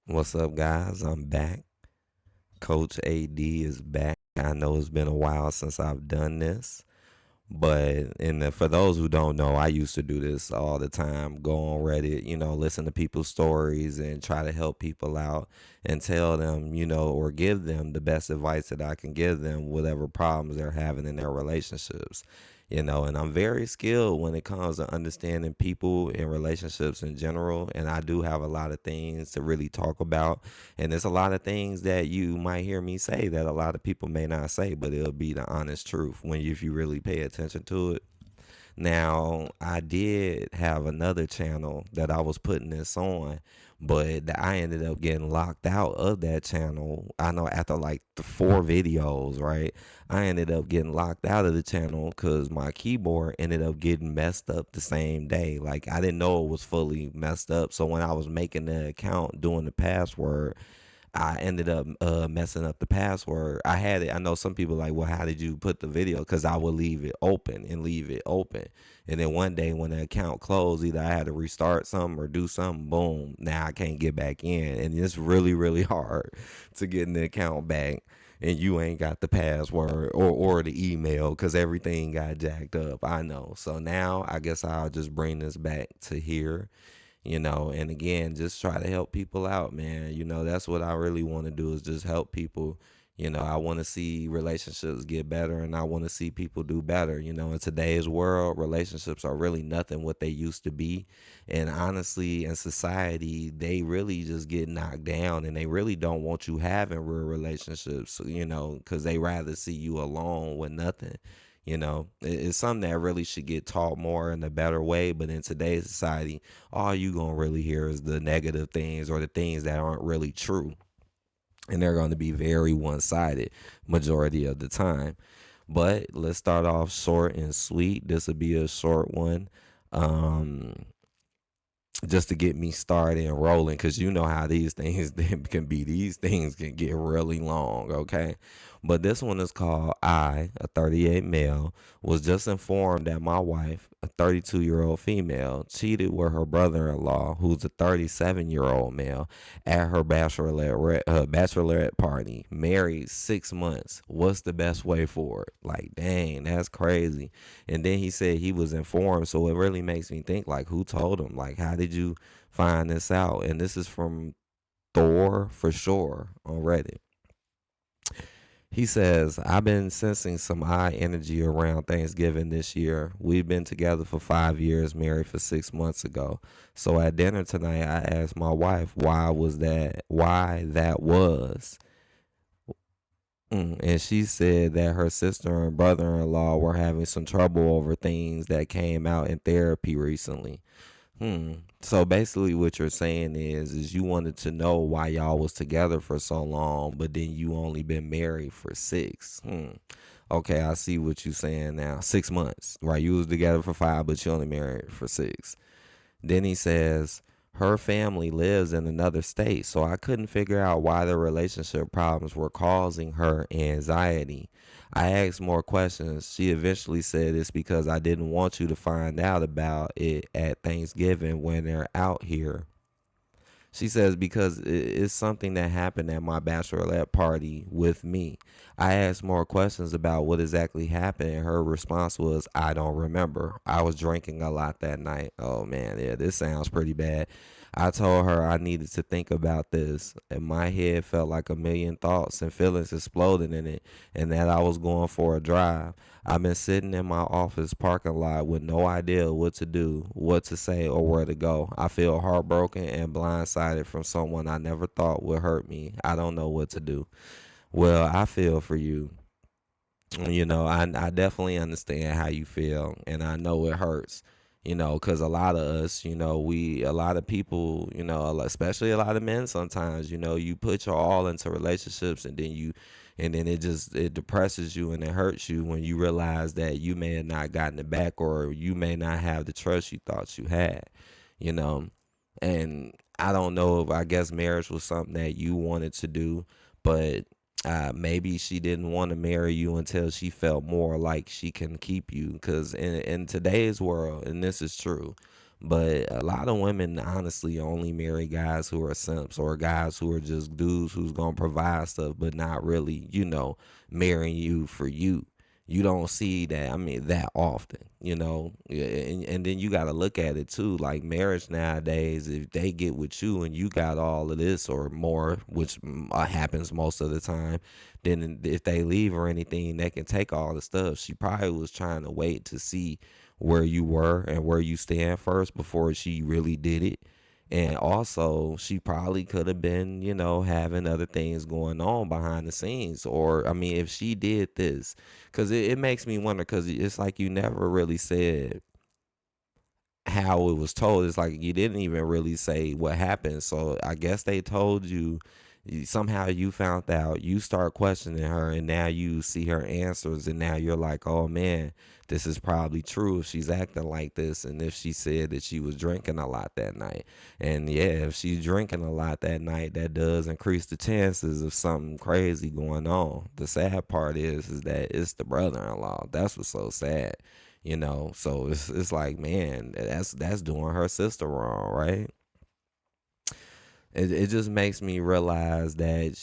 What's up, guys? I'm back. Coach AD is back. I know it's been a while since I've done this, but for those who don't know, I used to do this all the time. Go on Reddit, listen to people's stories and try to help people out and tell them, or give them the best advice that I can give them, whatever problems they're having in their relationships. And I'm very skilled when it comes to understanding people and relationships in general. And I do have a lot of things to really talk about. And there's a lot of things that you might hear me say that a lot of people may not say, but it'll be the honest truth when if you really pay attention to it. Now, I did have another channel that I was putting this on, but I ended up getting locked out of that channel. I know after like the 4 videos, right? I ended up getting locked out of the channel because my keyboard ended up getting messed up the same day. Like, I didn't know it was fully messed up. So when I was making the account, doing the password, I ended up messing up the password. I had it. I know some people like, well, how did you put the video? Because I would leave it open and leave it open. And then one day when the account closed, either I had to restart something or do something. Boom. Now I can't get back in. And it's really, really hard to get in the account back. And you ain't got the password or the email because everything got jacked up. I know. So now I guess I'll just bring this back to here, and again, just try to help people out, man. That's what I really want to do is just help people. I want to see relationships get better and I want to see people do better. In today's world, relationships are really nothing what they used to be. And honestly, in society, they really just get knocked down and they really don't want you having real relationships, because they rather see you alone with nothing. It's something that really should get taught more in a better way. But in today's society, all you gonna really hear is the negative things or the things that aren't really true, and they're going to be very one-sided majority of the time. But let's start off short and sweet. This will be a short one. um just to get me started and rolling, because you know how these things can be. These things can get really long, okay? But this one is called I, a 38 male, was just informed that my wife, a 32-year-old female, cheated with her brother-in-law, who's a 37-year-old male, at her bachelorette party. Married 6 months. What's the best way forward? Like, dang, that's crazy. And then he said he was informed, so it really makes me think, like, who told him? Like, how did you find this out? And this is from Thor for sure on Reddit. He says, I've been sensing some odd energy around Thanksgiving this year. We've been together for 5 years, married for 6 months ago. So at dinner tonight, I asked my wife why that was. And she said that her sister and brother-in-law were having some trouble over things that came out in therapy recently. So basically what you're saying is you wanted to know why y'all was together for so long, but then you only been married for six. Okay, I see what you're saying now. 6 months, right? You was together for 5, but you only married for 6. Then he says her family lives in another state, so I couldn't figure out why the relationship problems were causing her anxiety. I asked more questions. She eventually said it's because I didn't want you to find out about it at Thanksgiving when they're out here. She says because it's something that happened at my bachelorette party with me. I asked more questions about what exactly happened, and her response was, I don't remember. I was drinking a lot that night. Oh man, yeah, this sounds pretty bad. I told her I needed to think about this, and my head felt like a million thoughts and feelings exploding in it, and that I was going for a drive. I've been sitting in my office parking lot with no idea what to do, what to say, or where to go. I feel heartbroken and blindsided from someone I never thought would hurt me. I don't know what to do. Well, I feel for you. I definitely understand how you feel, and I know it hurts. Because a lot of us, a lot of people, especially a lot of men sometimes, you put your all into relationships, and then it depresses you and it hurts you when you realize that you may have not gotten it back, or you may not have the trust you thought you had, you know. And I don't know if, I guess marriage was something that you wanted to do, but maybe she didn't want to marry you until she felt more like she can keep you. Because in today's world, and this is true, But a lot of women honestly only marry guys who are simps, or guys who are just dudes who's gonna provide stuff, but not really, marrying you for you. You don't see that, I mean, that often, Yeah, and then you got to look at it too. Like marriage nowadays, if they get with you and you got all of this or more, which happens most of the time, then if they leave or anything, they can take all the stuff. She probably was trying to wait to see where you were and where you stand first before she really did it. And also, she probably could have been, having other things going on behind the scenes. Or, I mean, if she did this, because it makes me wonder, because it's like you never really said how it was told. It's like you didn't even really say what happened. So I guess they told you, somehow you found out, you start questioning her, and now you see her answers, and now you're like, oh man, this is probably true if she's acting like this, and if she said that she was drinking a lot that night. And yeah, if she's drinking a lot that night, that does increase the chances of something crazy going on. The sad part is that it's the brother-in-law. That's what's so sad. So it's like, man, that's doing her sister wrong, right? It just makes me realize that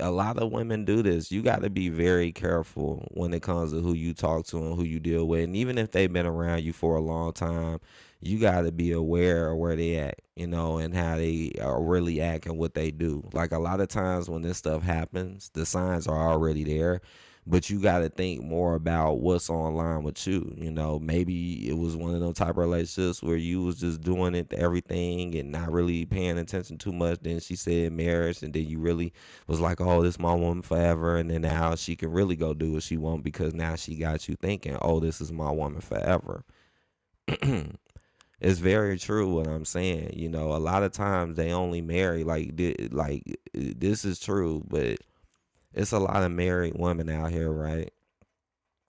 a lot of women do this. You got to be very careful when it comes to who you talk to and who you deal with. And even if they've been around you for a long time, you got to be aware of where they at, and how they are really acting, what they do. Like a lot of times when this stuff happens, the signs are already there, but you got to think more about what's online with you. Maybe it was one of those type of relationships where you was just doing it to everything and not really paying attention too much. Then she said marriage, and then you really was like, oh, this my woman forever. And then now she can really go do what she want, because now she got you thinking, oh, this is my woman forever. It's very true what I'm saying. A lot of times they only marry, this is true, but it's a lot of married women out here, right?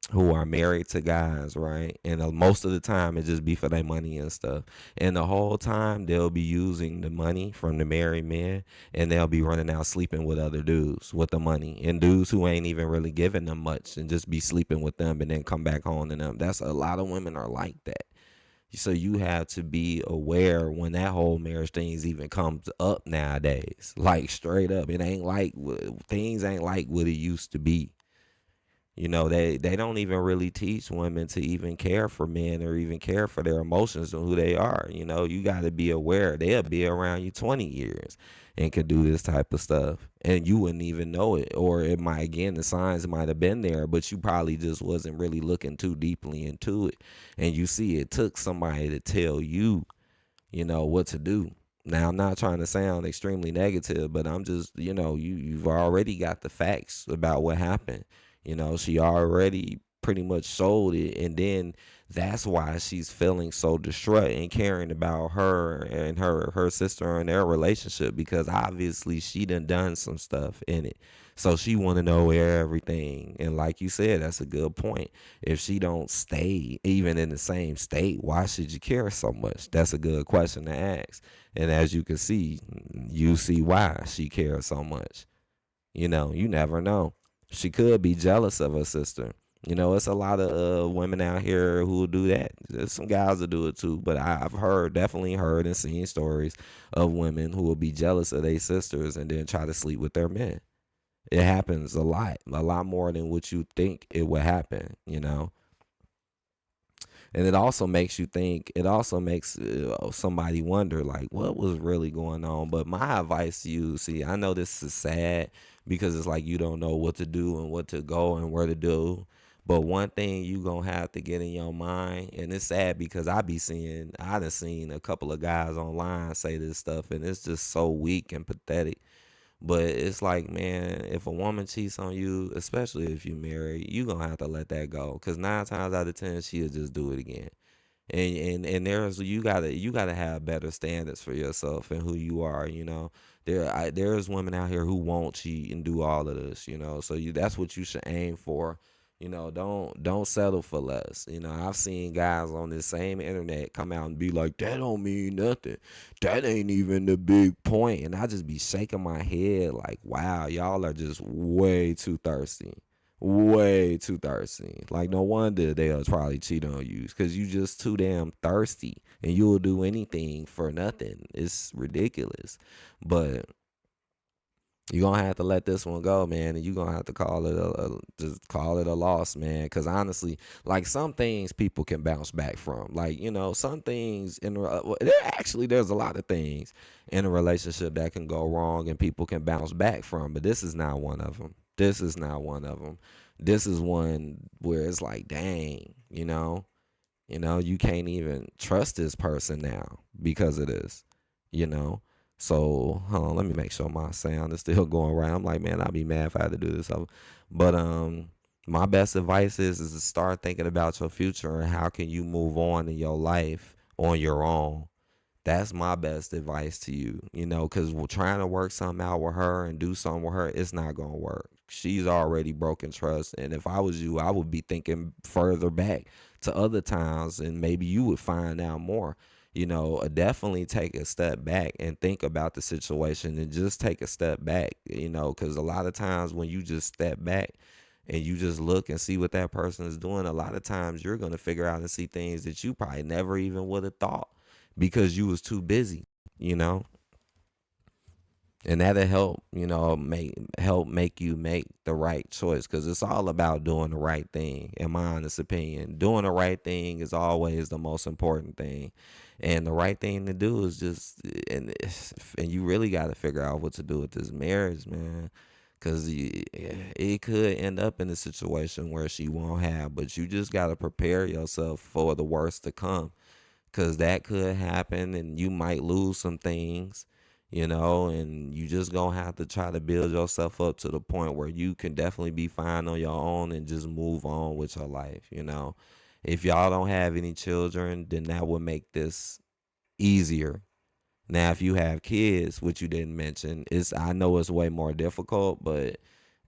Who are married to guys, right? And most of the time it just be for their money and stuff. And the whole time they'll be using the money from the married men, and they'll be running out sleeping with other dudes with the money, and dudes who ain't even really giving them much, and just be sleeping with them and then come back home to them. That's a lot of women are like that. So you have to be aware when that whole marriage things even comes up nowadays. Like straight up, it ain't like things ain't like what it used to be. They don't even really teach women to even care for men or even care for their emotions and who they are. You got to be aware. They'll be around you 20 years and could do this type of stuff, and you wouldn't even know it. Or it might, again, the signs might have been there, but you probably just wasn't really looking too deeply into it. And you see, it took somebody to tell you, what to do. Now, I'm not trying to sound extremely negative, but I'm just, you've already got the facts about what happened. She already pretty much sold it, and then that's why she's feeling so distraught and caring about her and her sister and their relationship, because obviously she done some stuff in it. So she want to know everything. And like you said, that's a good point. If she don't stay even in the same state, why should you care so much? That's a good question to ask. And as you can see, you see why she cares so much. You never know. She could be jealous of her sister. It's a lot of women out here who will do that. There's some guys that do it too, but I've definitely heard and seen stories of women who will be jealous of their sisters and then try to sleep with their men. It happens a lot more than what you think it would happen. And it also makes you think, it also makes somebody wonder, like, what was really going on. But my advice to you, see, I know this is sad, because it's like you don't know what to do and what to go and where to do. But one thing you gonna have to get in your mind, and it's sad because I done seen a couple of guys online say this stuff, and it's just so weak and pathetic. But it's like, man, if a woman cheats on you, especially if you married, you gonna have to let that go. Cause 9 times out of 10, she'll just do it again. And you gotta have better standards for yourself and who you are. There's women out here who won't cheat and do all of this. So that's what you should aim for. Don't settle for less. I've seen guys on this same internet come out and be like, that don't mean nothing. That ain't even the big point. And I just be shaking my head like, wow, y'all are just way too thirsty. way too thirsty. Like no wonder they'll probably cheat on you because you just too damn thirsty and you'll do anything for nothing. It's ridiculous. But you're gonna have to let this one go, man, and you're gonna have to call it just call it a loss, man. Because honestly, like some things people can bounce back from, like some things actually there's a lot of things in a relationship that can go wrong and people can bounce back from, but this is not one of them. This is not one of them. This is one where it's like, dang, you can't even trust this person now because of this, you know. So hold on, let me make sure my sound is still going right. I'm like, man, I'd be mad if I had to do this. But my best advice is to start thinking about your future and how can you move on in your life on your own. That's my best advice to you, because we're trying to work something out with her and do something with her, it's not going to work. She's already broken trust. And if I was you, I would be thinking further back to other times and maybe you would find out more. Definitely take a step back and think about the situation and just take a step back, because a lot of times when you just step back and you just look and see what that person is doing, a lot of times you're going to figure out and see things that you probably never even would have thought because you was too busy, you know. And that'll help, make you make the right choice because it's all about doing the right thing. In my honest opinion, doing the right thing is always the most important thing, and the right thing to do is just and you really got to figure out what to do with this marriage, man. Cause it could end up in a situation where she won't have, but you just gotta prepare yourself for the worst to come because that could happen and you might lose some things, and you just gonna have to try to build yourself up to the point where you can definitely be fine on your own and just move on with your life. If y'all don't have any children, then that would make this easier. Now, if you have kids, which you didn't mention, I know it's way more difficult, but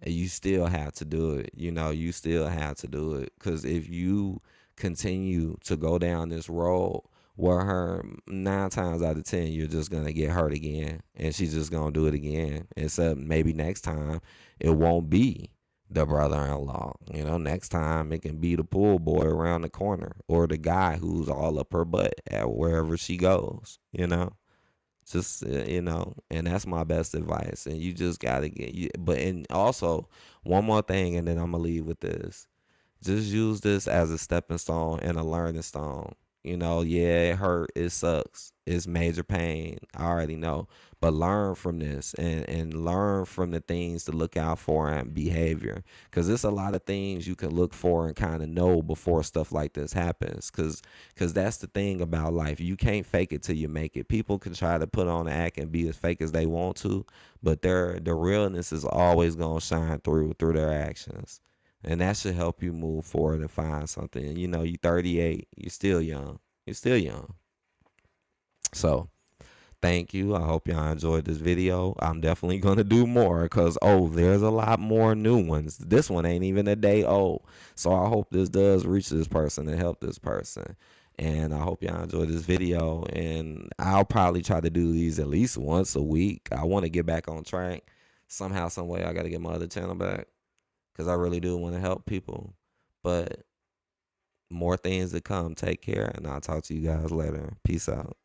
you still have to do it. You still have to do it because if you continue to go down this road where her 9 times out of 10 you're just gonna get hurt again, and she's just gonna do it again. Except maybe next time it won't be the brother-in-law. Next time it can be the pool boy around the corner or the guy who's all up her butt at wherever she goes. Just and that's my best advice. And you just gotta get you. But and also one more thing, and then I'm gonna leave with this. Just use this as a stepping stone and a learning stone. Yeah, it hurt, it sucks, it's major pain. I already know, but learn from this and learn from the things to look out for and behavior. Because there's a lot of things you can look for and kind of know before stuff like this happens. Because that's the thing about life. You can't fake it till you make it. People can try to put on an act and be as fake as they want to, but the realness is always gonna shine through their actions. And that should help you move forward and find something. You're 38, you're still young. You're still young. So thank you. I hope y'all enjoyed this video. I'm definitely going to do more because, there's a lot more new ones. This one ain't even a day old. So I hope this does reach this person and help this person. And I hope y'all enjoyed this video. And I'll probably try to do these at least once a week. I want to get back on track. Somehow, some way, I got to get my other channel back because I really do want to help people. But more things to come. Take care, and I'll talk to you guys later. Peace out.